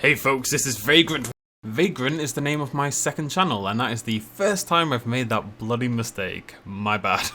Hey folks, this is Vagrant. Vagrant is the name of my second channel, and that is the first time I've made that bloody mistake. My bad.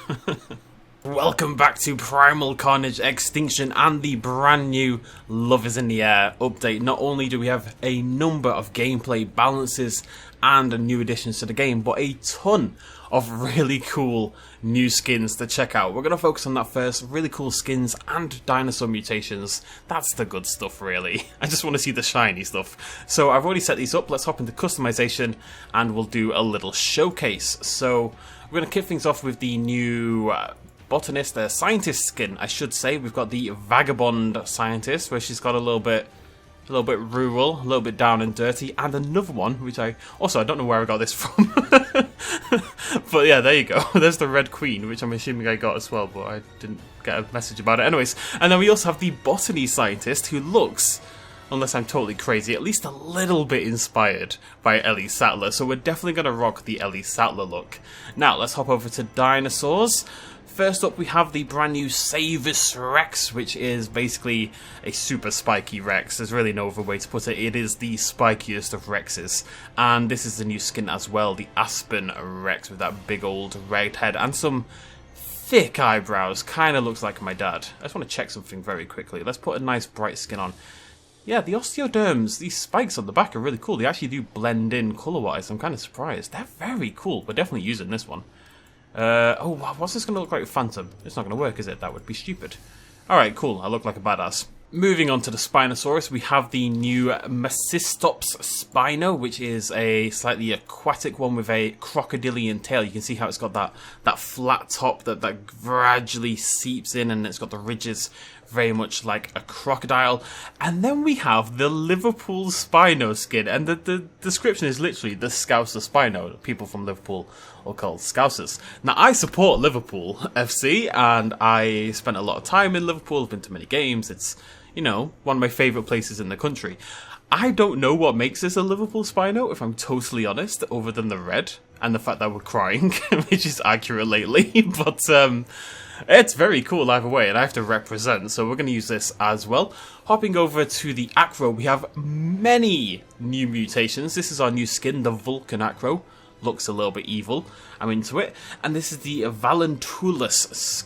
Welcome back to Primal Carnage Extinction and the brand new Love is in the Air update. Not only do we have a number of gameplay balances and new additions to the game, but a ton of really cool new skins to check out. We're going to focus on that first, really cool skins and dinosaur mutations. That's the good stuff, really. I just want to see the shiny stuff. So I've already set these up. Let's hop into customization and we'll do a little showcase. So we're going to kick things off with the new botanist, scientist skin, I should say. We've got the vagabond scientist, where she's got a little bit rural, a little bit down and dirty, and another one, which I don't know where I got this from. But yeah, there you go. There's the Red Queen, which I'm assuming I got as well, but I didn't get a message about it. Anyways, and then we also have the botany scientist, who looks, unless I'm totally crazy, at least a little bit inspired by Ellie Sattler. So we're definitely going to rock the Ellie Sattler look. Now, let's hop over to dinosaurs. First up, we have the brand new Savis Rex, which is basically a super spiky Rex. There's really no other way to put it. It is the spikiest of Rexes. And this is the new skin as well, the Aspen Rex, with that big old red head and some thick eyebrows. Kind of looks like my dad. I just want to check something very quickly. Let's put a nice bright skin on. Yeah, the osteoderms, these spikes on the back are really cool. They actually do blend in colour-wise. I'm kind of surprised. They're very cool. We're definitely using this one. Oh, what's this going to look like with Phantom? It's not going to work, is it? That would be stupid. Alright, cool. I look like a badass. Moving on to the Spinosaurus, we have the new Mercestops Spino, which is a slightly aquatic one with a crocodilian tail. You can see how it's got that flat top that gradually seeps in, and it's got the ridges very much like a crocodile. And then we have the Liverpool Spino skin, and the description is literally the Scouser Spino. People from Liverpool are called Scousers. Now, I support Liverpool FC, and I spent a lot of time in Liverpool. I've been to many games. It's, you know, one of my favourite places in the country. I don't know what makes this a Liverpool Spino, if I'm totally honest, other than the red and the fact that we're crying, which is accurate lately. But it's very cool either way, and I have to represent, so we're going to use this as well. Hopping over to the Acro, we have many new mutations. This is our new skin, the Vulcan Acro. Looks a little bit evil. I'm into it. And this is the Valentulus.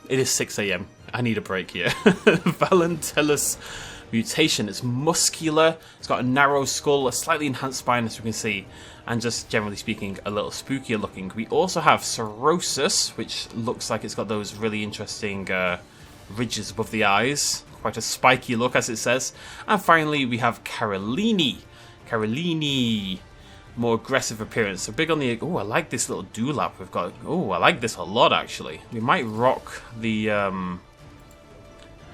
It is 6 AM. I need a break here. Valentulus mutation. It's muscular. It's got a narrow skull, a slightly enhanced spine, as you can see, and just generally speaking, a little spookier looking. We also have Cirrhosis, which looks like it's got those really interesting ridges above the eyes. Quite a spiky look, as it says. And finally, we have Carolini. More aggressive appearance. So big on the... Oh, I like this little dewlap we've got. Oh, I like this a lot, actually. We might rock the...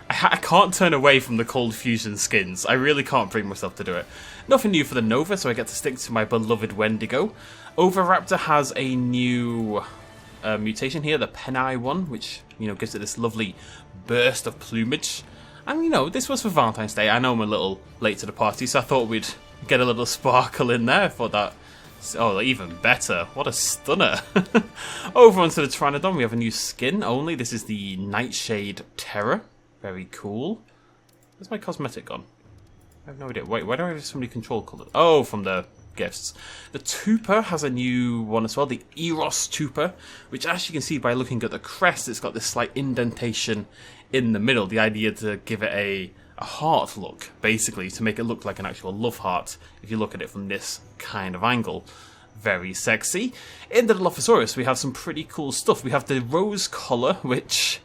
I can't turn away from the Cold Fusion skins. I really can't bring myself to do it. Nothing new for the Nova, so I get to stick to my beloved Wendigo. Oviraptor has a new mutation here, the Peneye one, which, you know, gives it this lovely burst of plumage. And, you know, this was for Valentine's Day. I know I'm a little late to the party, so I thought we'd get a little sparkle in there for that. Oh, even better. What a stunner. Over onto the Pteranodon, we have a new skin only. This is the Nightshade Terror. Very cool. Where's my cosmetic gone? I have no idea. Wait, why do I have so many control colours? Oh, from the gifts. The Tupa has a new one as well, the Eros Tupa, which, as you can see by looking at the crest, it's got this slight indentation in the middle. The idea to give it a heart look, basically, to make it look like an actual love heart, if you look at it from this kind of angle. Very sexy. In the Dilophosaurus, we have some pretty cool stuff. We have the rose collar, which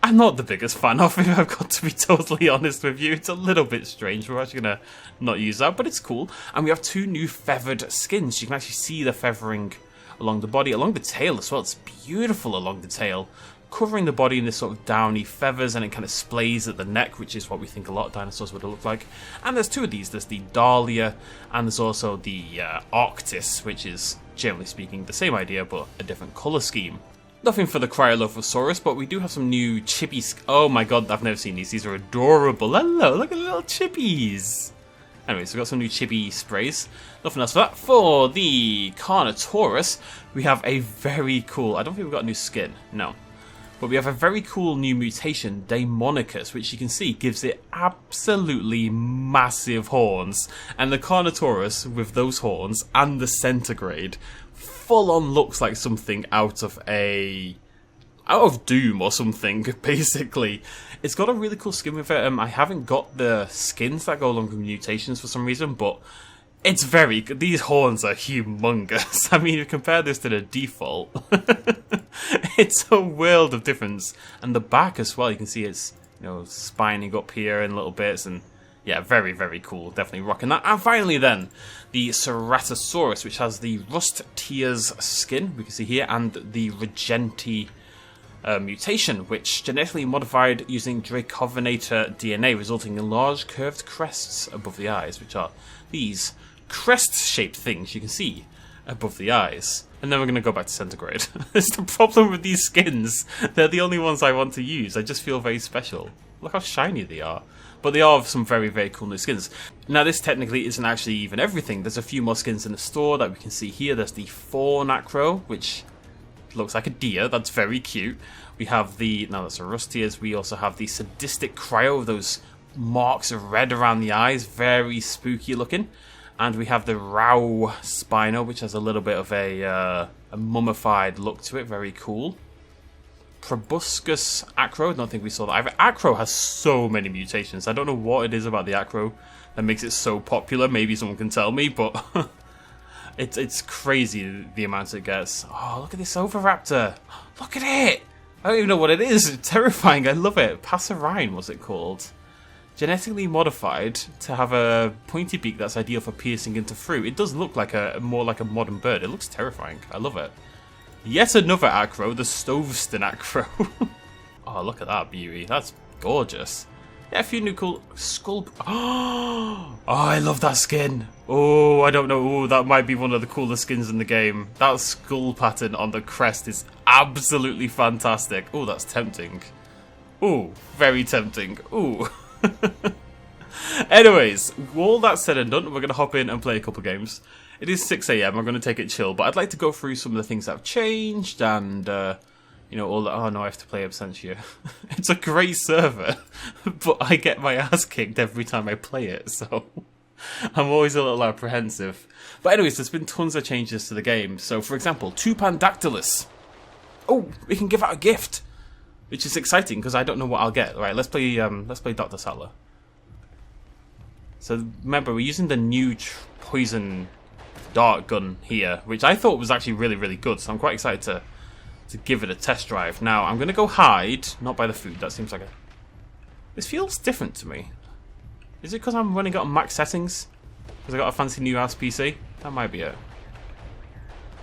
I'm not the biggest fan of, if I've got to be totally honest with you. It's a little bit strange. We're actually going to not use that, but it's cool. And we have two new feathered skins. You can actually see the feathering along the body, along the tail as well. It's beautiful along the tail, covering the body in this sort of downy feathers, and it kind of splays at the neck, which is what we think a lot of dinosaurs would look like. And there's two of these. There's the Dahlia, and there's also the Arctis, which is, generally speaking, the same idea, but a different colour scheme. Nothing for the Cryolophosaurus, but we do have some new chippy... Oh my god, I've never seen these. These are adorable. Hello, look at the little chippies. Anyways, we've got some new chippy sprays. Nothing else for that. For the Carnotaurus, we have a very cool... I don't think we've got a new skin. No. But we have a very cool new mutation, Daemonicus, which you can see gives it absolutely massive horns. And the Carnotaurus with those horns and the centigrade full on looks like something out of Doom or something, basically. It's got a really cool skin with it. I haven't got the skins that go along with mutations for some reason, but it's very good. These horns are humongous. I mean, you compare this to the default. It's a world of difference. And the back as well, you can see it's, you know, spining up here in little bits, and yeah, very, very cool. Definitely rocking that. And finally then, the Ceratosaurus, which has the Rust Tears skin, we can see here, and the Regenti mutation, which genetically modified using Dracovenator DNA, resulting in large curved crests above the eyes, which are these crest-shaped things you can see above the eyes. And then we're going to go back to centigrade. It's the problem with these skins. They're the only ones I want to use. I just feel very special. Look how shiny they are. But they are some very, very cool new skins. Now, this technically isn't actually even everything. There's a few more skins in the store that we can see here. There's the Fawn Acro, which looks like a deer. That's very cute. We have the... Now, that's a Rustiers. We also have the Sadistic Cryo, those marks of red around the eyes. Very spooky looking. And we have the Rao Spino, which has a little bit of a mummified look to it. Very cool. Proboscis Acro. Don't think we saw that either. Acro has so many mutations. I don't know what it is about the Acro that makes it so popular. Maybe someone can tell me, but it's crazy the amounts it gets. Oh, look at this Oviraptor. Look at it. I don't even know what it is. It's terrifying. I love it. Passerine, was it called? Genetically modified to have a pointy beak that's ideal for piercing into fruit. It does look like more like a modern bird. It looks terrifying. I love it. Yet another Acro, the Stovston Acro. Oh, look at that beauty. That's gorgeous. Yeah, a few new cool skull... Oh, I love that skin. Oh, I don't know. Oh, that might be one of the coolest skins in the game. That skull pattern on the crest is absolutely fantastic. Oh, that's tempting. Oh, very tempting. Oh. Anyways, all that said and done, we're going to hop in and play a couple games. It is 6 AM, I'm going to take it chill, but I'd like to go through some of the things that have changed and, you know, all that. Oh no, I have to play Absentia. It's a great server, but I get my ass kicked every time I play it, so I'm always a little apprehensive. But anyways, there's been tons of changes to the game. So, for example, Tupandactylus. Oh, we can give out a gift, which is exciting because I don't know what I'll get. All right, let's play Dr. Sattler. So remember, we're using the new poison dart gun here, which I thought was actually really, really good. So I'm quite excited to give it a test drive. Now I'm going to go hide, not by the food. That seems like a... This feels different to me. Is it because I'm running it on max settings? Because I got a fancy new ass PC? That might be it.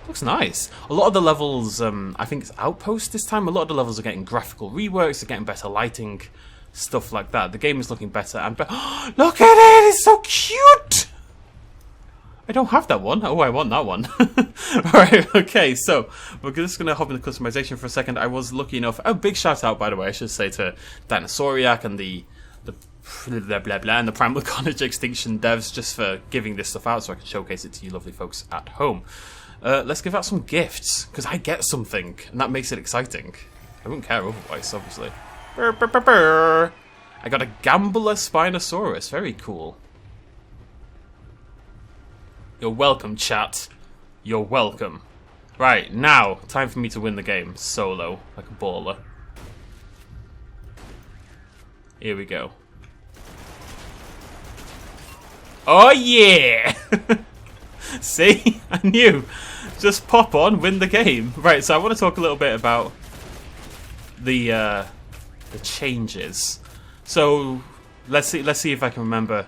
Looks nice. A lot of the levels, I think it's Outpost this time. A lot of the levels are getting graphical reworks, they're getting better lighting, stuff like that. The game is looking better and better. Look at it! It's so cute! I don't have that one. Oh, I want that one. Alright, okay, so we're just going to hop into customization for a second. I was lucky enough... Oh, big shout out, by the way, I should say, to Dinosauriac and the blah blah blah and the Primal Carnage Extinction devs just for giving this stuff out so I can showcase it to you lovely folks at home. Let's give out some gifts, because I get something, and that makes it exciting. I wouldn't care otherwise, obviously. Burr, burr, burr, burr. I got a Gambler Spinosaurus, very cool. You're welcome, chat. You're welcome. Right, now, time for me to win the game, solo, like a baller. Here we go. Oh yeah! See? I knew. Just pop on, win the game. Right, so I want to talk a little bit about the changes. So let's see if I can remember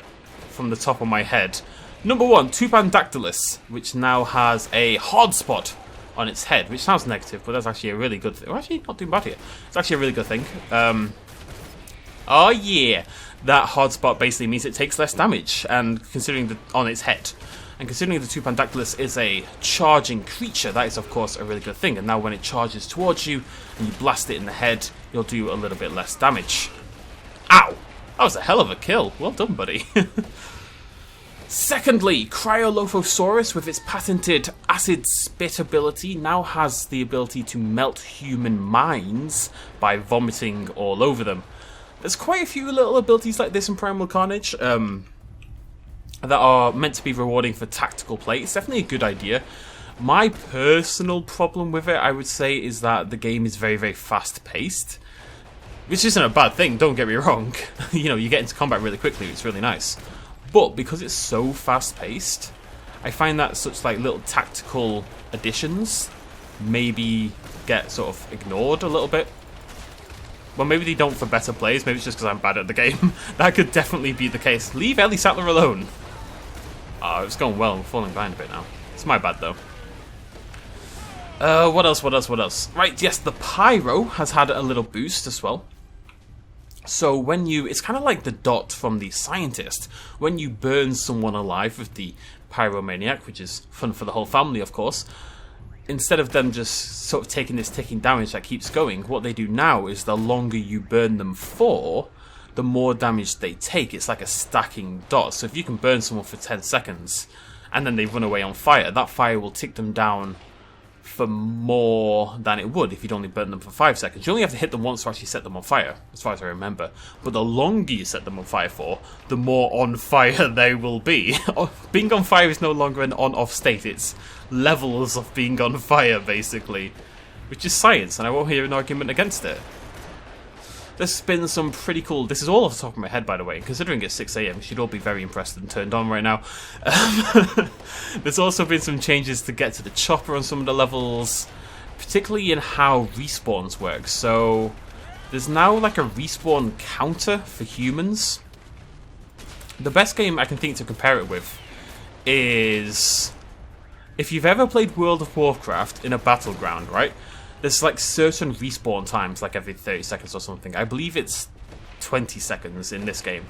from the top of my head. Number 1, Tupandactylus, which now has a hard spot on its head, which sounds negative, but that's actually a really good thing. Well, actually, not too bad here. It's actually a really good thing. Oh yeah, that hard spot basically means it takes less damage, and considering on its head. And considering the Tupandactylus is a charging creature, that is of course a really good thing. And now when it charges towards you and you blast it in the head, you'll do a little bit less damage. Ow! That was a hell of a kill. Well done, buddy. Secondly, Cryolophosaurus, with its patented acid spit ability, now has the ability to melt human minds by vomiting all over them. There's quite a few little abilities like this in Primal Carnage that are meant to be rewarding for tactical play. It's definitely a good idea. My personal problem with it, I would say, is that the game is very, very fast-paced. Which isn't a bad thing, don't get me wrong. You know, you get into combat really quickly, it's really nice. But because it's so fast-paced, I find that such like little tactical additions maybe get sort of ignored a little bit. Well, maybe they don't for better players, maybe it's just because I'm bad at the game. That could definitely be the case. Leave Ellie Sattler alone. Oh, it's going well, I'm falling behind a bit now. It's my bad though. What else? Right, yes, the Pyro has had a little boost as well. So when you, it's kind of like the dot from The Scientist. When you burn someone alive with the Pyromaniac, which is fun for the whole family, of course, instead of them just sort of taking this ticking damage that keeps going, what they do now is the longer you burn them for, the more damage they take. It's like a stacking dot. So if you can burn someone for 10 seconds and then they run away on fire, that fire will tick them down for more than it would if you'd only burn them for 5 seconds. You only have to hit them once to actually set them on fire, as far as I remember. But the longer you set them on fire for, the more on fire they will be. Being on fire is no longer an on-off state, it's levels of being on fire, basically. Which is science, and I won't hear an argument against it. There's been some pretty cool... This is all off the top of my head, by the way. Considering it's 6 AM, you should all be very impressed and turned on right now. There's also been some changes to get to the chopper on some of the levels, particularly in how respawns work. So there's now like a respawn counter for humans. The best game I can think to compare it with is... If you've ever played World of Warcraft in a battleground, right? There's like certain respawn times, like every 30 seconds or something. I believe it's 20 seconds in this game.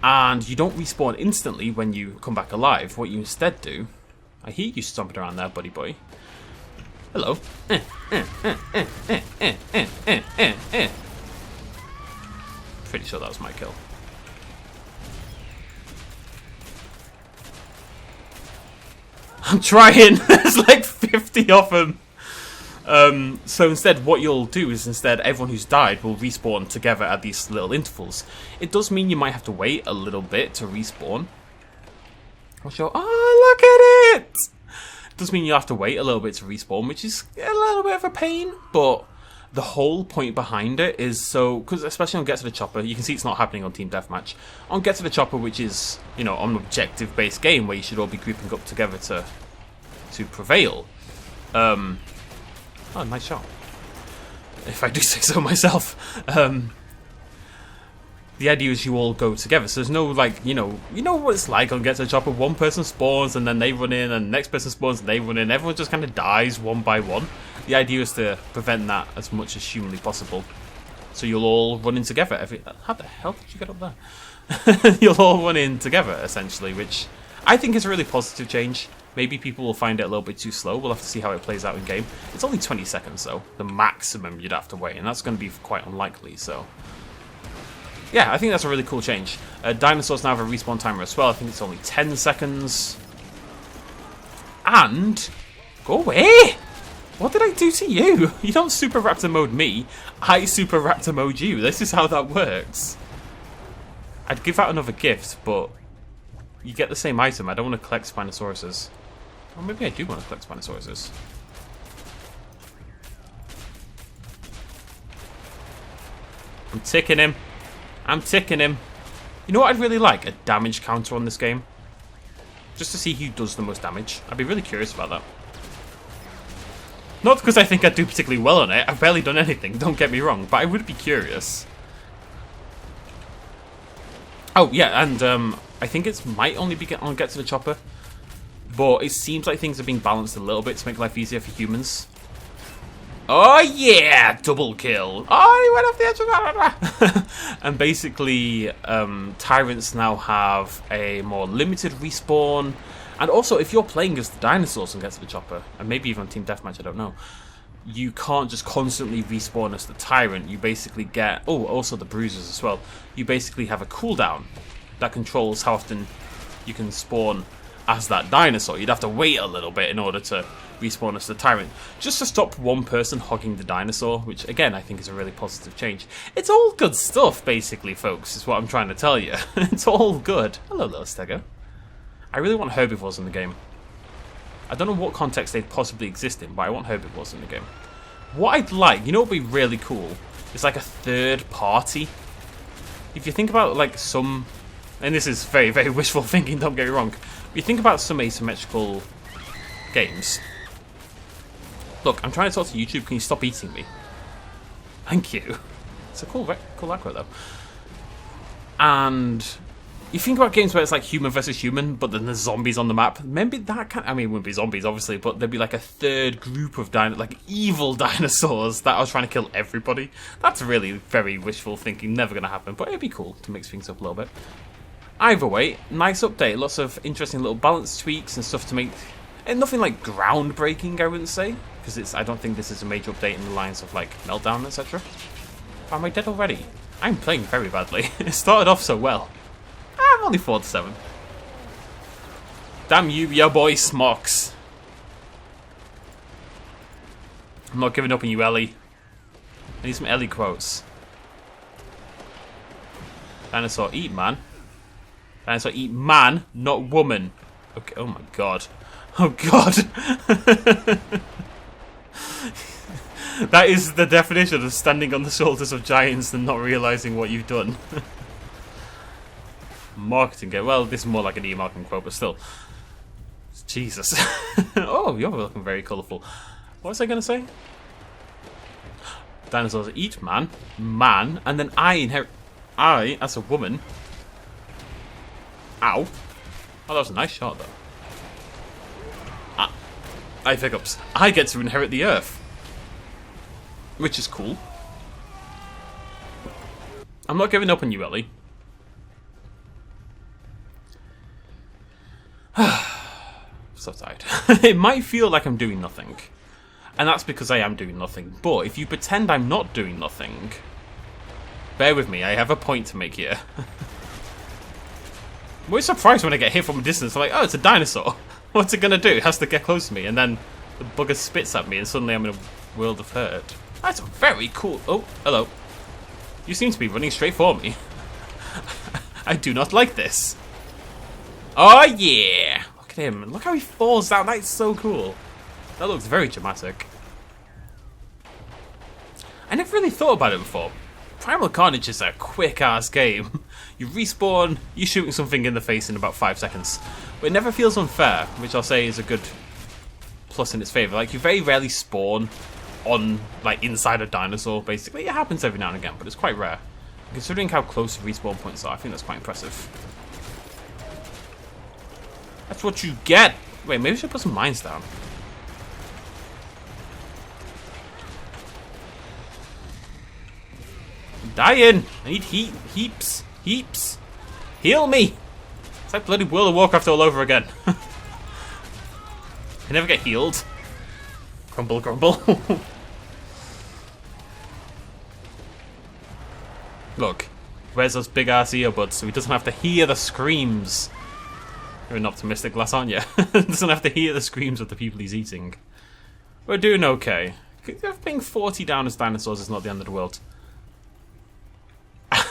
And you don't respawn instantly when you come back alive. What you instead do... I hear you stomping around there, buddy boy. Hello. Pretty sure that was my kill. I'm trying! There's like 50 of them! So instead, what you'll do is everyone who's died will respawn together at these little intervals. It does mean you might have to wait a little bit to respawn. Oh, look at it! It does mean you have to wait a little bit to respawn, which is a little bit of a pain, but the whole point behind it is so, because especially on Get to the Chopper, you can see it's not happening on Team Deathmatch. On Get to the Chopper, which is, you know, an objective-based game where you should all be grouping up together to prevail. Oh, nice shot. If I do say so myself. The idea is you all go together. So there's no, like, you know what it's like on Get to the Chopper. One person spawns and then they run in, and the next person spawns and they run in. Everyone just kind of dies one by one. The idea is to prevent that as much as humanly possible. So you'll all run in together. How the hell did you get up there? You'll all run in together, essentially, which I think is a really positive change. Maybe people will find it a little bit too slow. We'll have to see how it plays out in game. It's only 20 seconds, though. The maximum you'd have to wait, and that's going to be quite unlikely, so... Yeah, I think that's a really cool change. Dinosaurs now have a respawn timer as well. I think it's only 10 seconds. And... Go away! What did I do to you? You don't Super Raptor mode me. I Super Raptor mode you. This is how that works. I'd give out another gift, but... You get the same item. I don't want to collect Spinosauruses. Or maybe I do want to collect Spinosauruses. I'm ticking him. I'm ticking him. You know what I'd really like? A damage counter on this game. Just to see who does the most damage. I'd be really curious about that. Not because I think I'd do particularly well on it. I've barely done anything, don't get me wrong. But I would be curious. Oh, yeah, and I think it might only be on Get to the Chopper. But it seems like things are being balanced a little bit to make life easier for humans. Oh yeah! Double kill! Oh, he went off the edge of that! And basically, Tyrants now have a more limited respawn. And also, if you're playing as the Dinosaurs and Get to the Chopper, and maybe even on Team Deathmatch, I don't know, you can't just constantly respawn as the Tyrant. You basically get... Oh, also the Bruisers as well. You basically have a cooldown that controls how often you can spawn as that dinosaur. You'd have to wait a little bit in order to respawn as the tyrant, just to stop one person hogging the dinosaur, which again I think is a really positive change. It's all good stuff, basically, folks, is what I'm trying to tell you. It's all good. Hello, little stego. I really want herbivores in the game. I don't know what context they'd possibly exist in, but I want herbivores in the game. What I'd like, you know what would be really cool, is like a third party. If you think about like some, and this is very, very wishful thinking, don't get me wrong, but you think about some asymmetrical games. Look, I'm trying to talk to YouTube, can you stop eating me? Thank you. It's a cool aggro though. And you think about games where it's like human versus human, but then there's zombies on the map. Maybe that kind. I mean, it wouldn't be zombies, obviously, but there'd be like a third group of like evil dinosaurs that are trying to kill everybody. That's really very wishful thinking. Never gonna happen, but it'd be cool to mix things up a little bit. Either way, nice update. Lots of interesting little balance tweaks and stuff to make. And nothing like groundbreaking, I wouldn't say, because I don't think this is a major update in the lines of like Meltdown, etc. Am I dead already? I'm playing very badly. It started off so well. I'm only 4 to 7. Damn you, your boy Smocks. I'm not giving up on you, Ellie. I need some Ellie quotes. Dinosaur eat man. Dinosaur eat man, not woman. Okay. Oh my god. Oh god. That is the definition of standing on the shoulders of giants and not realizing what you've done. Marketing game. Well, this is more like an e-marketing quote, but still. Jesus. Oh, you're looking very colourful. What was I going to say? Dinosaurs eat man, and then I inherit. I, as a woman. Ow. Oh, that was a nice shot, though. I hiccups. I get to inherit the earth. Which is cool. I'm not giving up on you, Ellie. So tired. It might feel like I'm doing nothing. And that's because I am doing nothing. But if you pretend I'm not doing nothing, bear with me, I have a point to make here. I'm always surprised when I get hit from a distance. I'm like, oh, it's a dinosaur. What's it gonna do? It has to get close to me, and then the bugger spits at me, and suddenly I'm in a world of hurt. That's very cool. Oh, hello. You seem to be running straight for me. I do not like this. Oh yeah! Look at him. Look how he falls down. That's so cool. That looks very dramatic. I never really thought about it before. Primal Carnage is a quick-ass game. You respawn, you're shooting something in the face in about 5 seconds. But it never feels unfair, which I'll say is a good plus in its favour. Like, you very rarely spawn on, like, inside a dinosaur, basically. It happens every now and again, but it's quite rare. Considering how close the respawn points are, I think that's quite impressive. That's what you get! Wait, maybe I should put some mines down. I'm dying! I need heaps! Heal me! It's like bloody World of Warcraft all over again. I never get healed. Grumble, grumble. Look, where's those big ass earbuds so he doesn't have to hear the screams? You're an optimistic lass, aren't you? Doesn't have to hear the screams of the people he's eating. We're doing okay. Being 40 down as dinosaurs is not the end of the world.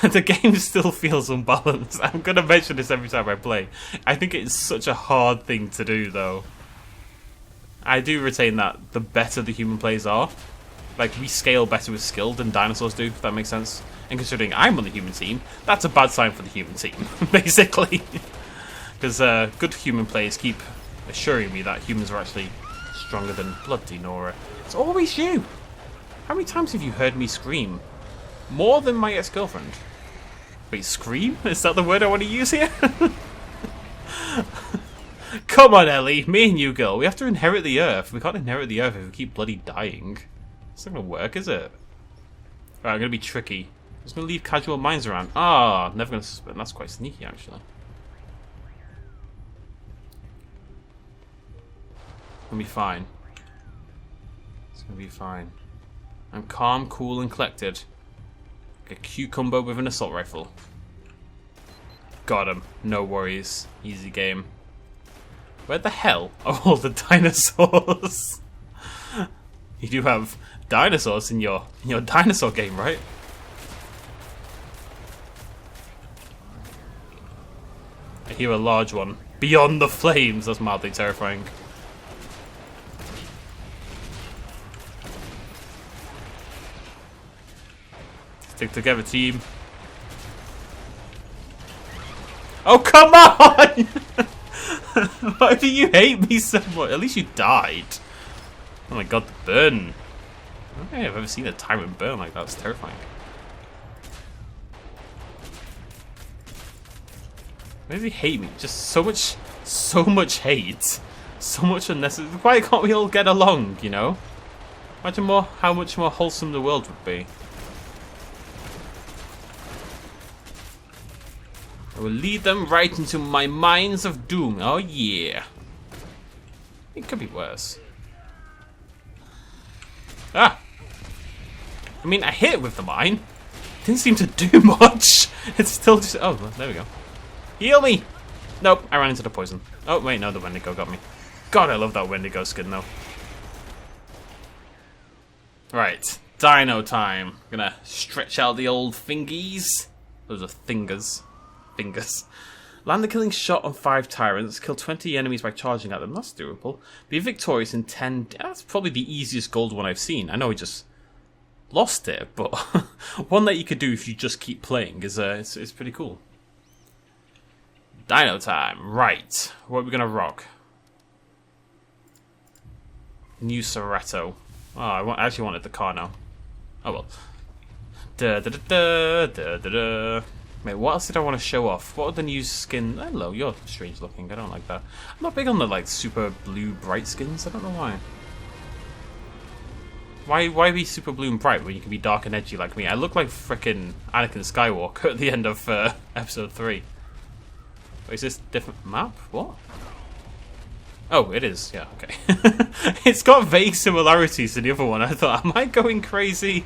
The game still feels unbalanced. I'm going to mention this every time I play. I think it's such a hard thing to do, though. I do retain that the better the human players are, like, we scale better with skill than dinosaurs do, if that makes sense. And considering I'm on the human team, that's a bad sign for the human team, basically. Because good human players keep assuring me that humans are actually stronger than bloody Nora. It's always you! How many times have you heard me scream? More than my ex-girlfriend. Wait, scream? Is that the word I want to use here? Come on, Ellie. Me and you, girl. We have to inherit the Earth. We can't inherit the Earth if we keep bloody dying. It's not going to work, is it? Alright, I'm going to be tricky. I'm just going to leave casual mines around. Ah, never going to suspend. That's quite sneaky, actually. It's going to be fine. It's going to be fine. I'm calm, cool, and collected. A cucumber with an assault rifle. Got him. No worries. Easy game. Where the hell are all the dinosaurs? You do have dinosaurs in your dinosaur game, right? I hear a large one. Beyond the flames! That's mildly terrifying. Stick together, team. Oh, come on! Why do you hate me so much? At least you died. Oh my god, the burn. I don't think I've ever seen a tyrant burn like that. It's terrifying. Why do you hate me? Just so much hate. So much unnecessary. Why can't we all get along, you know? Imagine how much more wholesome the world would be. I will lead them right into my mines of doom. Oh yeah. It could be worse. Ah! I mean, I hit it with the mine. Didn't seem to do much. It's still just... Oh, there we go. Heal me! Nope, I ran into the poison. Oh, wait, no, the Wendigo got me. God, I love that Wendigo skin, though. Right, Dino Time. Gonna stretch out the old fingies. Those are fingers. Fingers. Land a killing shot on 5 tyrants. Kill 20 enemies by charging at them. That's doable. Be victorious in 10... That's probably the easiest gold one I've seen. I know we just lost it, but one that you could do if you just keep playing is it's pretty cool. Dino Time. Right. What are we gonna rock? New Cerrato. Oh, I actually wanted the Carno. Oh well. Da da da da da da. Wait, what else did I want to show off? What are the new skin? Hello, you're strange looking. I don't like that. I'm not big on the like super blue bright skins. I don't know why. Why be super blue and bright when you can be dark and edgy like me? I look like frickin' Anakin Skywalker at the end of episode 3. Wait, is this a different map? What? Oh, it is. Yeah, okay. It's got vague similarities to the other one. I thought, am I going crazy?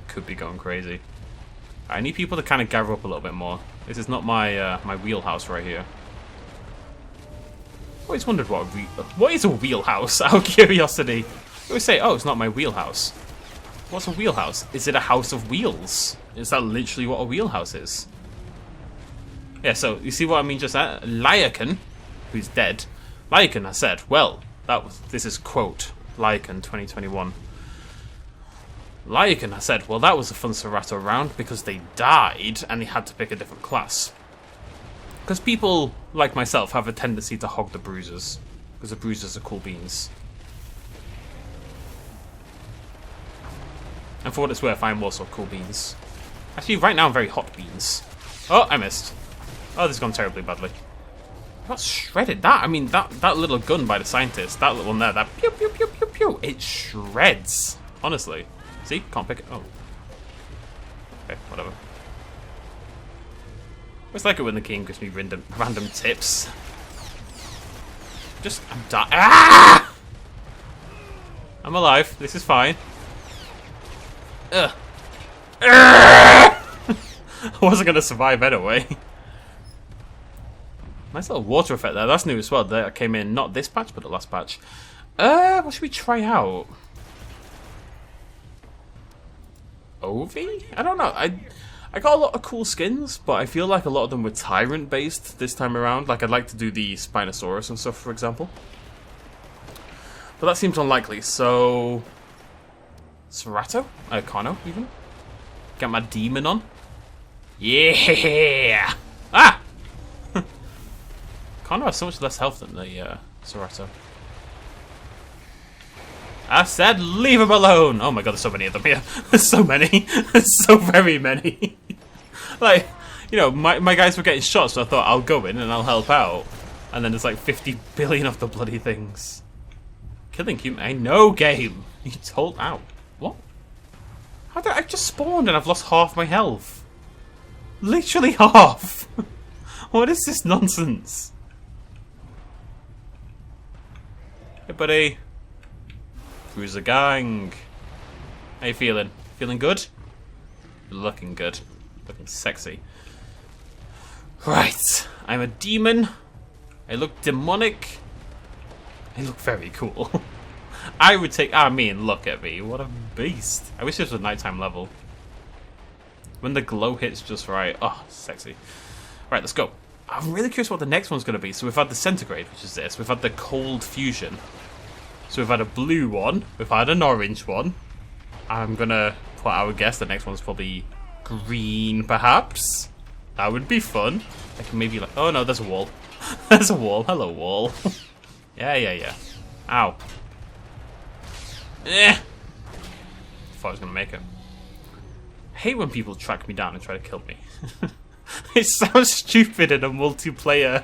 Could be going crazy. I need people to kind of gather up a little bit more. This is not my my wheelhouse right here. I always wondered what is a wheelhouse? Out of curiosity. I always say, oh, it's not my wheelhouse. What's a wheelhouse? Is it a house of wheels? Is that literally what a wheelhouse is? Yeah, so you see what I mean just that? Lycan, who's dead. Lycan has said, well, this is quote, Lycan 2021. Lycan has said, well, that was a fun Cerrato round because they died and he had to pick a different class. Because people, like myself, have a tendency to hog the bruisers. Because the bruisers are cool beans. And for what it's worth, I'm also cool beans. Actually, right now I'm very hot beans. Oh, I missed. Oh, this has gone terribly badly. I got shredded. I mean, that little gun by the scientist, that little one there, that pew pew pew pew pew, it shreds. Honestly. See? Can't pick it. Oh. Okay, whatever. It's like it when the game gives me random tips. I'm dying. Ah! I'm alive. This is fine. Ugh. I wasn't going to survive anyway. Nice little water effect there. That's new as well. That came in not this patch, but the last patch. What should we try out? Ovi? I don't know. I got a lot of cool skins, but I feel like a lot of them were tyrant based this time around. Like I'd like to do the Spinosaurus and stuff, for example. But that seems unlikely, so Cerrato? Carno, even? Get my demon on. Yeah! Ah! Carno has so much less health than the Cerrato. I said leave him alone! Oh my god, there's so many of them here. There's so many. There's so very many. Like, you know, my guys were getting shot, so I thought I'll go in and I'll help out. And then there's like 50 billion of the bloody things. Killing human. I know, game. You told. Ow. What? How did I just spawned and I've lost half my health? Literally half. What is this nonsense? Hey, buddy. Who's the gang? How you feeling? Feeling good? Looking good. Looking sexy. Right, I'm a demon. I look demonic. I look very cool. I would take... I mean, look at me. What a beast. I wish this was a nighttime level. When the glow hits just right. Oh, sexy. Right, let's go. I'm really curious what the next one's going to be. So we've had the centigrade, which is this. We've had the cold fusion. So we've had a blue one. We've had an orange one. I'm going to put our guess. The next one's probably green, perhaps. That would be fun. I can maybe like... Oh, no, there's a wall. There's a wall. Hello, wall. Yeah. Ow. Eh. Thought I was going to make it. I hate when people track me down and try to kill me. It sounds stupid in a multiplayer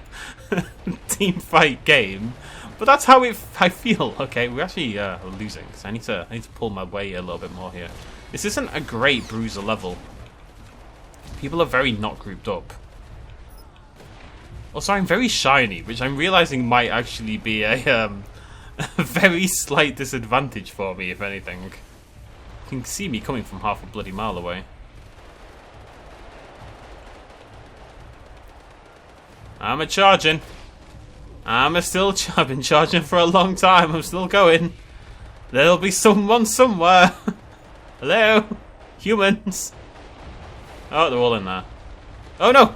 team fight game, but that's how I feel. Okay, we're actually losing, so I need to pull my weight a little bit more here. This isn't a great bruiser level. People are very not grouped up. Also, I'm very shiny, which I'm realizing might actually be a very slight disadvantage for me, if anything. You can see me coming from half a bloody mile away. I'm charging. I'm still I've been charging for a long time. I'm still going. There'll be someone somewhere. Hello? Humans? Oh, they're all in there. Oh no!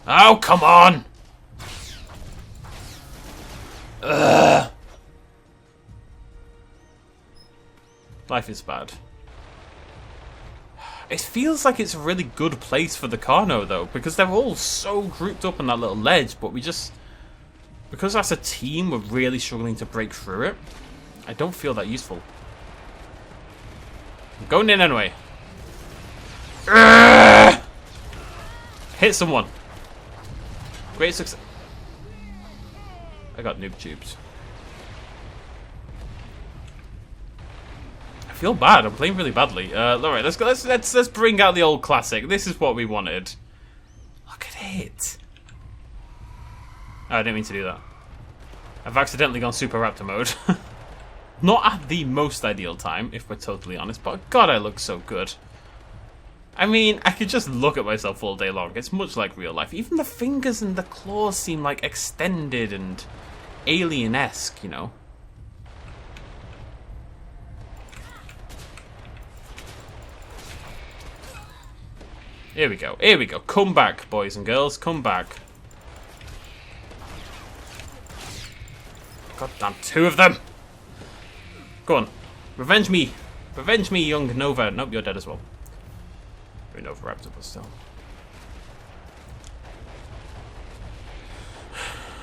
Oh, come on! Ugh. Life is bad. It feels like it's a really good place for the Carno, though, because they're all so grouped up on that little ledge, but we just... Because as a team, we're really struggling to break through it. I don't feel that useful. I'm going in anyway. Urgh! Hit someone. Great success. I got Noob Tubes. I feel bad. I'm playing really badly. All right, let's go. Let's bring out the old classic. This is what we wanted. Look at it. Oh, I didn't mean to do that. I've accidentally gone Super Raptor mode. Not at the most ideal time, if we're totally honest. But God, I look so good. I mean, I could just look at myself all day long. It's much like real life. Even the fingers and the claws seem like extended and alien-esque, you know. Here we go. Here we go. Come back, boys and girls. Come back. God damn, two of them. Go on. Revenge me. Revenge me, young Nova. Nope, you're dead as well. You're Nova Raptor, but still.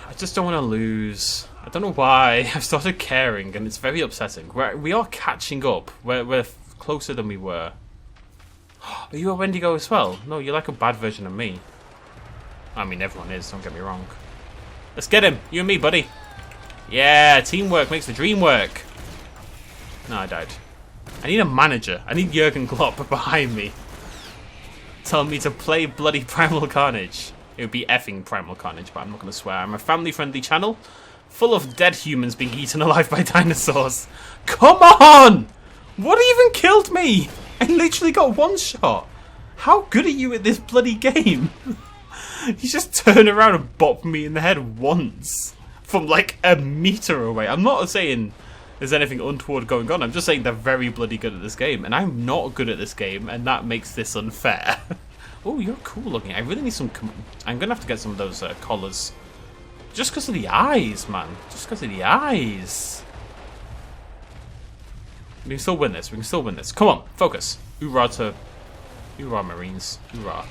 I just don't want to lose. I don't know why. I've started caring, and it's very upsetting. We are catching up. We're closer than we were. Are you a Wendigo as well? No, you're like a bad version of me. I mean, everyone is, don't get me wrong. Let's get him. You and me, buddy. Yeah, teamwork makes the dream work. No, I died. I need a manager. I need Jurgen Klopp behind me. Telling me to play bloody Primal Carnage. It would be effing Primal Carnage, but I'm not going to swear. I'm a family-friendly channel full of dead humans being eaten alive by dinosaurs. Come on! What even killed me? I literally got one shot. How good are you at this bloody game? You just turn around and bop me in the head once. From like a meter away. I'm not saying there's anything untoward going on. I'm just saying they're very bloody good at this game. And I'm not good at this game. And that makes this unfair. Oh, you're cool looking. I really need some... I'm going to have to get some of those collars. Just because of the eyes, man. Just because of the eyes. We can still win this. We can still win this. Come on, focus. Hoorah to... Hoorah, Marines. Hoorah.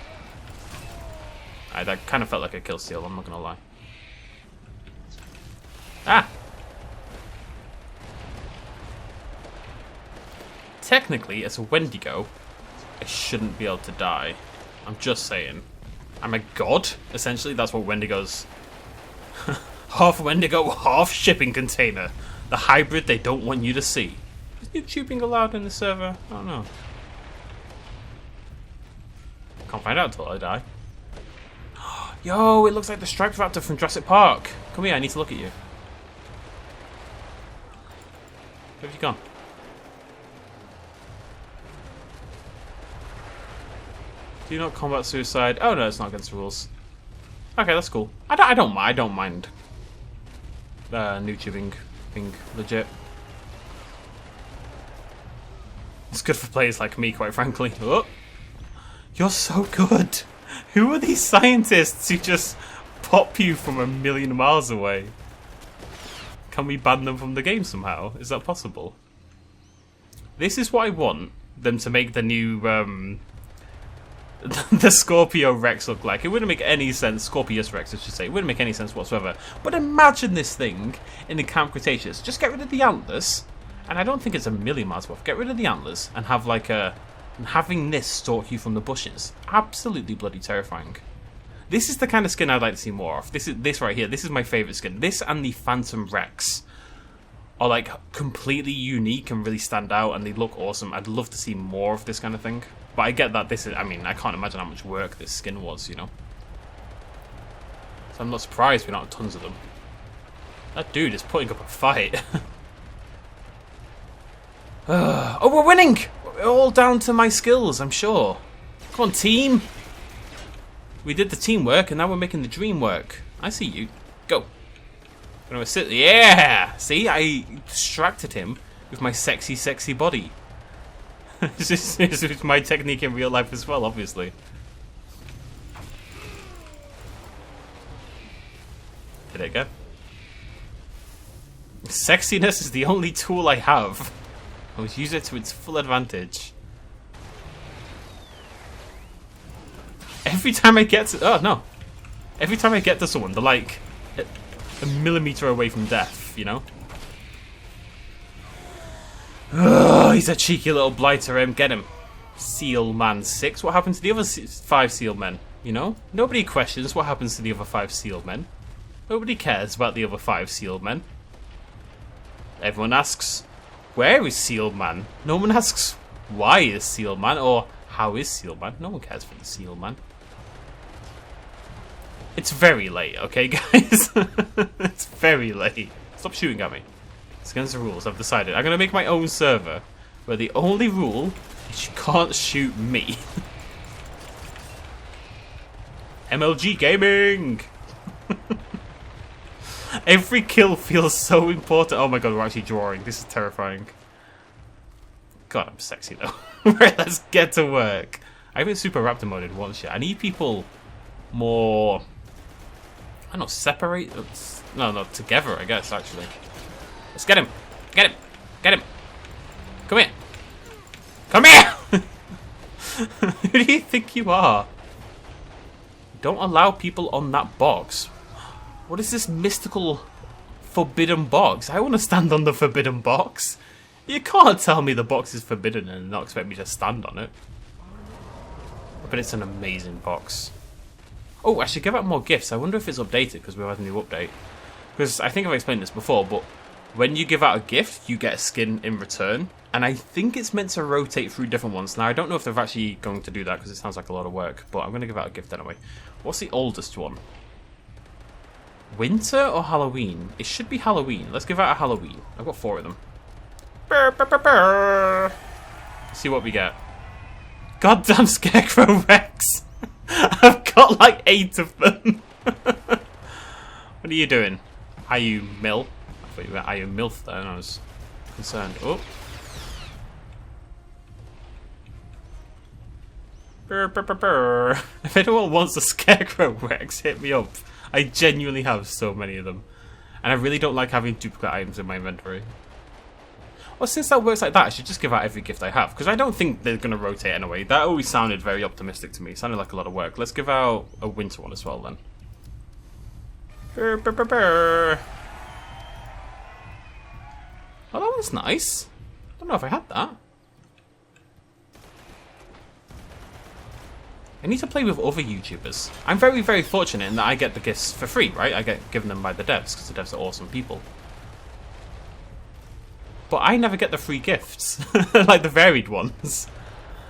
That kind of felt like a kill steal, I'm not going to lie. Ah! Technically, as a Wendigo, I shouldn't be able to die. I'm just saying. I'm a god, essentially. That's what Wendigos... Half Wendigo, half shipping container. The hybrid they don't want you to see. Is YouTubing allowed in the server? I don't know. Can't find out until I die. Yo, it looks like the striped raptor from Jurassic Park. Come here, I need to look at you. Where have you gone? Do not combat suicide. Oh no, it's not against the rules. Okay, that's cool. I don't mind. Noob tubing being legit. It's good for players like me, quite frankly. Oh, you're so good. Who are these scientists who just pop you from a million miles away? Can we ban them from the game somehow? Is that possible? This is what I want them to make the new the Scorpio Rex look like. It wouldn't make any sense. Scorpius Rex, I should say. It wouldn't make any sense whatsoever. But imagine this thing in the Camp Cretaceous. Just get rid of the antlers, and I don't think it's a million miles worth. Get rid of the antlers and have like a... And having this stalk you from the bushes. Absolutely bloody terrifying. This is the kind of skin I'd like to see more of. This right here. This is my favourite skin. This and the Phantom Rex are like completely unique and really stand out, and they look awesome. I'd love to see more of this kind of thing. But I get that this is... I mean, I can't imagine how much work this skin was, you know? So I'm not surprised we don't have tons of them. That dude is putting up a fight. Oh, we're winning! All down to my skills, I'm sure. Come on, team. We did the teamwork, and now we're making the dream work. I see you. Go. Gonna sit. Yeah. See, I distracted him with my sexy, sexy body. This is my technique in real life as well, obviously. Hit it again. Sexiness is the only tool I have. I must use it to its full advantage. Every time I get to... Oh, no. Every time I get to someone, they're like a millimeter away from death, you know? Oh, he's a cheeky little blighter. Get him. Seal Man 6. What happened to the other 5 seal men? You know? Nobody questions what happens to the other 5 seal men. Nobody cares about the other 5 seal men. Everyone asks... Where is Seal Man? No one asks why is Seal Man or how is Seal Man. No one cares for the Seal Man. It's very late, okay, guys? It's very late. Stop shooting at me. It's against the rules, I've decided. I'm going to make my own server where the only rule is you can't shoot me. MLG Gaming! Every kill feels so important. Oh my god, we're actually drawing. This is terrifying. God, I'm sexy though. Right, let's get to work. I haven't super raptor moded once yet. I need people more... I don't know, separate? No, together, I guess, actually. Let's get him. Get him. Get him. Come here. Come here! Who do you think you are? Don't allow people on that box. What is this mystical forbidden box? I want to stand on the forbidden box. You can't tell me the box is forbidden and not expect me to stand on it. But it's an amazing box. Oh, I should give out more gifts. I wonder if it's updated because we've had a new update. Because I think I've explained this before, but when you give out a gift, you get a skin in return. And I think it's meant to rotate through different ones. Now, I don't know if they're actually going to do that because it sounds like a lot of work. But I'm going to give out a gift anyway. What's the oldest one? Winter or Halloween? It should be Halloween. Let's give out a Halloween. I've got 4 of them. Burr, burr, burr, burr. See what we get. Goddamn Scarecrow Rex! I've got like 8 of them. What are you doing? Are you Mill? I thought you were Are you MILF there and I was concerned. Oh. Burr, burr, burr, burr. If anyone wants a Scarecrow Rex, hit me up. I genuinely have so many of them. And I really don't like having duplicate items in my inventory. Well, since that works like that, I should just give out every gift I have. Because I don't think they're going to rotate anyway. That always sounded very optimistic to me. It sounded like a lot of work. Let's give out a winter one as well then. Burr, burr, burr, burr. Oh, that one's nice. I don't know if I had that. I need to play with other YouTubers. I'm very, very fortunate in that I get the gifts for free, right? I get given them by the devs, because the devs are awesome people. But I never get the free gifts, like the varied ones.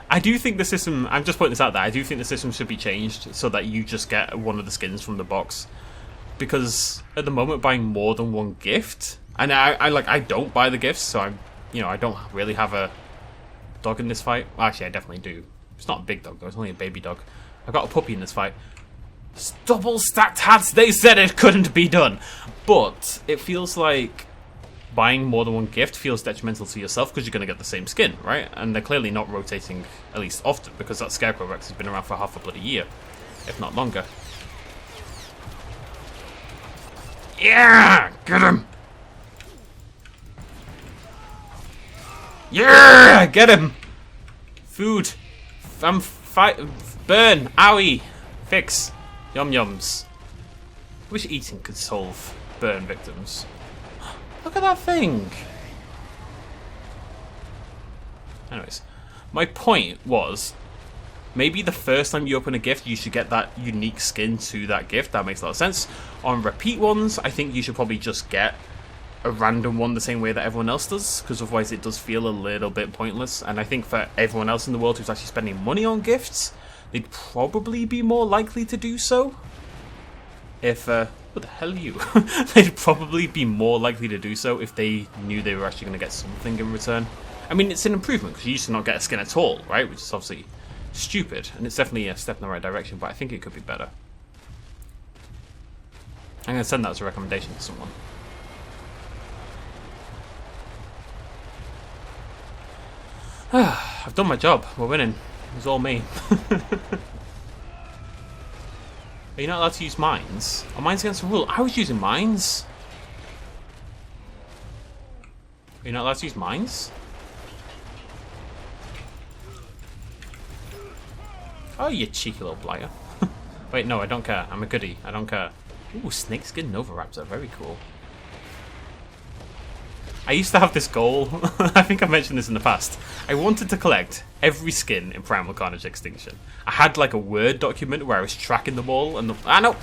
I do think the system, I'm just putting this out there, I do think the system should be changed so that you just get one of the skins from the box. Because at the moment, buying more than one gift, and I don't buy the gifts, so I don't really have a dog in this fight. Well, actually, I definitely do. It's not a big dog though, it's only a baby dog. I got a puppy in this fight. Double stacked hats, they said it couldn't be done. But it feels like buying more than one gift feels detrimental to yourself because you're going to get the same skin, right? And they're clearly not rotating, at least often, because that Scarecrow Rex has been around for half a bloody year, if not longer. Yeah! Get him! Yeah! Get him! Food! Burn! Owie! Fix! Yum yums. I wish eating could solve burn victims. Look at that thing! Anyways, my point was, maybe the first time you open a gift, you should get that unique skin to that gift. That makes a lot of sense. On repeat ones, I think you should probably just get a random one the same way that everyone else does, because otherwise it does feel a little bit pointless. And I think for everyone else in the world who's actually spending money on gifts, they'd probably be more likely to do so. If, what the hell are you? They'd probably be more likely to do so if they knew they were actually going to get something in return. I mean, it's an improvement, because you used to not get a skin at all, right? Which is obviously stupid, and it's definitely a step in the right direction, but I think it could be better. I'm going to send that as a recommendation to someone. I've done my job. We're winning. It was all me. Are you not allowed to use mines? Are mines against the rule? I was using mines. Are you not allowed to use mines? Oh, you cheeky little blighter. Wait, no, I don't care. I'm a goodie. I don't care. Ooh, snakeskin Nova Raptor. Very cool. I used to have this goal. I think I've mentioned this in the past. I wanted to collect every skin in Primal Carnage Extinction. I had like a Word document where I was tracking them all, and and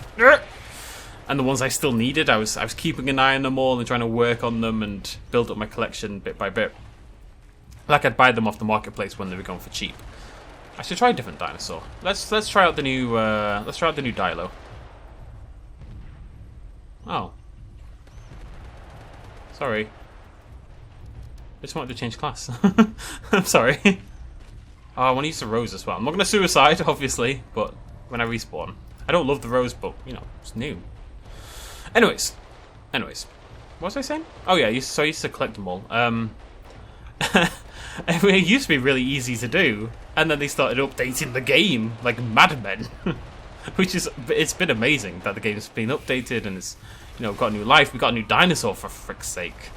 the ones I still needed, I was keeping an eye on them all and trying to work on them and build up my collection bit by bit. Like I'd buy them off the marketplace when they were going for cheap. I should try a different dinosaur. Let's try out the new Dilo. Oh, sorry. I just wanted to change class. I'm sorry. Oh, I want to use the rose as well. I'm not going to suicide, obviously, but when I respawn. I don't love the rose, but, you know, it's new. Anyways. What was I saying? Oh, yeah, I used to collect them all. It used to be really easy to do, and then they started updating the game like madmen. Which is, it's been amazing that the game's been updated and it's, you know, got a new life. We got a new dinosaur, for frick's sake.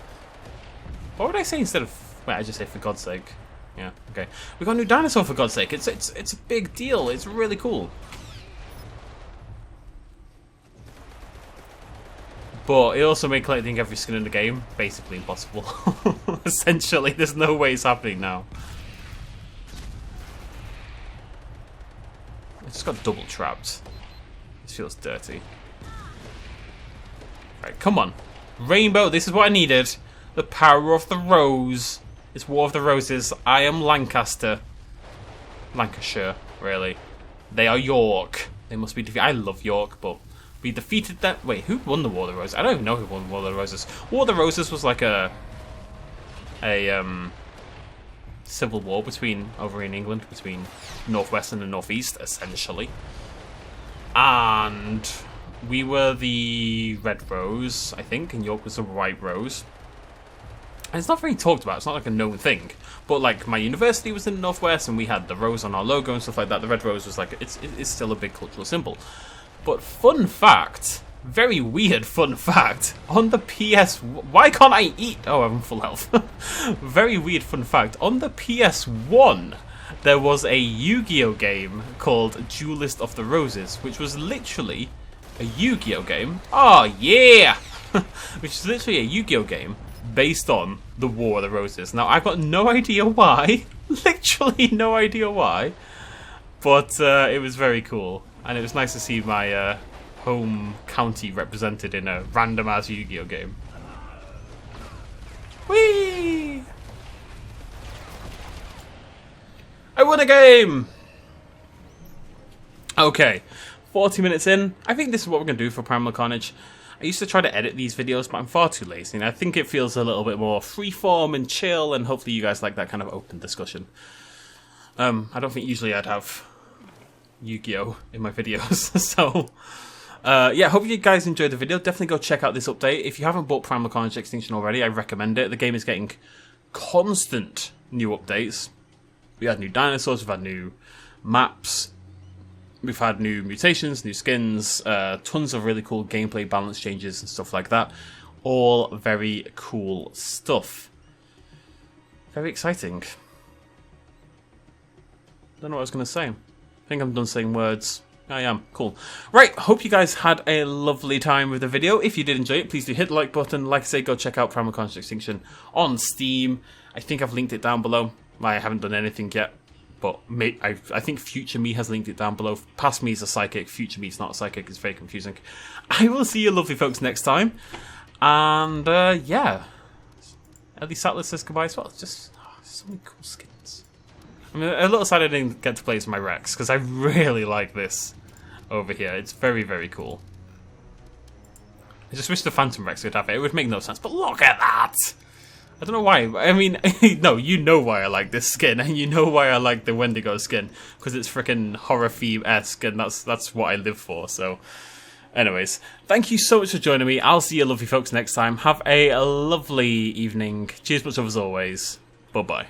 What would I say instead of... Wait, I just say for God's sake. Yeah, okay. We got a new dinosaur, for God's sake. It's a big deal. It's really cool. But it also made collecting every skin in the game basically impossible. Essentially, there's no way it's happening now. I just got double trapped. This feels dirty. Right, come on. Rainbow, this is what I needed. The power of the rose. It's War of the Roses. I am Lancaster. Lancashire, really. They are York. They must be defeated. I love York, but we defeated them. Wait, who won the War of the Roses? I don't even know who won War of the Roses. War of the Roses was like a civil war over in England between Northwest and the Northeast, essentially. And we were the Red Rose, I think, and York was the White Rose. And it's not very talked about, it's not like a known thing. But like my university was in the Northwest and we had the rose on our logo and stuff like that. The red rose was like, it's still a big cultural symbol. But fun fact, very weird fun fact, on the why can't I eat? Oh, I'm full health. Very weird fun fact, on the PS1, there was a Yu-Gi-Oh game called Duelist of the Roses, which was literally a Yu-Gi-Oh game. Oh yeah! Which is literally a Yu-Gi-Oh game based on the War of the Roses. Now, I've got no idea why. Literally no idea why. But it was very cool. And it was nice to see my home county represented in a random-ass Yu-Gi-Oh game. Whee! I won a game! Okay, 40 minutes in. I think this is what we're going to do for Primal Carnage. I used to try to edit these videos, but I'm far too lazy, and I think it feels a little bit more freeform and chill, and hopefully you guys like that kind of open discussion. I don't think usually I'd have Yu-Gi-Oh! In my videos, so... yeah, hope you guys enjoyed the video. Definitely go check out this update. If you haven't bought Primal Carnage Extinction already, I recommend it. The game is getting constant new updates. We had new dinosaurs, we've had new maps, we've had new mutations, new skins, tons of really cool gameplay balance changes and stuff like that. All very cool stuff. Very exciting. Don't know what I was going to say. I think I'm done saying words. I am. Cool. Right, hope you guys had a lovely time with the video. If you did enjoy it, please do hit the like button. Like I say, go check out Primal Carnage Extinction on Steam. I think I've linked it down below. I haven't done anything yet, but I think future me has linked it down below. Past me is a psychic, future me is not a psychic. It's very confusing. I will see you lovely folks next time. And, yeah. Ellie Sattler says goodbye as well. It's just so many cool skins. I'm a little sad I didn't get to play as my Rex, because I really like this over here. It's very, very cool. I just wish the Phantom Rex could have it. It would make no sense, but look at that! I don't know why. I mean, no, you know why I like this skin, and you know why I like the Wendigo skin, because it's freaking horror theme-esque, and that's what I live for, so... Anyways, thank you so much for joining me. I'll see you lovely folks next time. Have a lovely evening. Cheers much love as always. Bye-bye.